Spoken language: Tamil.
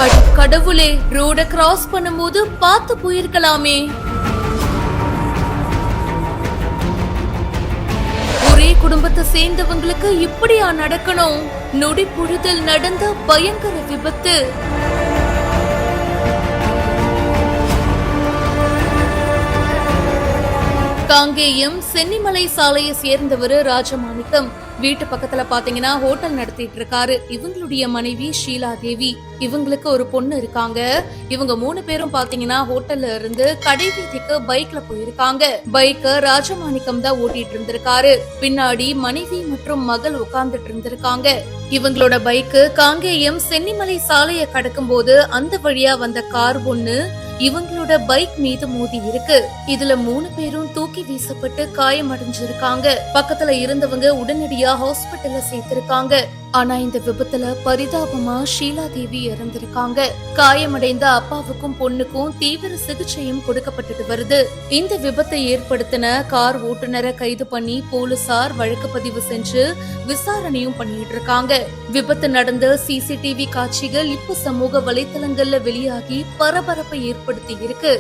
அட கடவுளே, ரோட கிராஸ் பண்ணும்போது பார்த்து போயிருக்கலாமே. ஒரே குடும்பத்தை சேர்ந்தவங்களுக்கு இப்படியா நடக்கணும்? நொடி பொழுதில் நடந்த பயங்கர விபத்து. காங்கேயம் சென்னிமலை சாலையை சேர்ந்தவர் ராஜமாணிக்கம். வீட்டு பக்கத்துல பாத்தீங்கன்னா ஹோட்டல் நடத்திட்டு இருக்காரு. இவங்களுடைய மனைவி ஷீலா தேவி. இவங்களுக்கு ஒரு பொண்ணு இருக்காங்க. இவங்க 3 பேரும் பாத்தீங்கன்னா ஹோட்டல்ல இருந்து கடை வீதிக்கு பைக்ல போயிருக்காங்க. பைக்க ராஜமாணிக்கம் தான் ஓட்டிட்டு இருந்திருக்காரு. பின்னாடி மனைவி மற்றும் மகள் உட்கார்ந்துட்டு இருந்திருக்காங்க. இவங்களோட பைக்கு காங்கேயம் சென்னிமலை சாலையை கடக்கும் போது அந்த வழியா வந்த கார் ஒண்ணு இவங்களோட பைக் மீது மோதி இருக்கு. இதுல 3 பேரும் தூக்கி வீசப்பட்டு காயமடைஞ்சிருக்காங்க. பக்கத்துல இருந்தவங்க உடனடியா ஹாஸ்பிட்டல்ல சேர்த்திருக்காங்க. ஆனா இந்த விபத்துல பரிதாபமா ஷீலா தேவி இறந்திருக்காங்க. காயமடைந்த அப்பாவுக்கும் பொண்ணுக்கும் தீவிர சிகிச்சையும் கொடுக்கப்பட்டு வருது. இந்த விபத்தை ஏற்படுத்தின கார் ஓட்டுநரை கைது பண்ணி போலீசார் வழக்கு பதிவு செஞ்சு விசாரணையும் பண்ணிட்டு இருக்காங்க. விபத்து நடந்த சிசிடிவி காட்சிகள் இப்ப சமூக வலைத்தளங்கள்ல வெளியாகி பரபரப்பை ஏற்படுத்தி இருக்கு.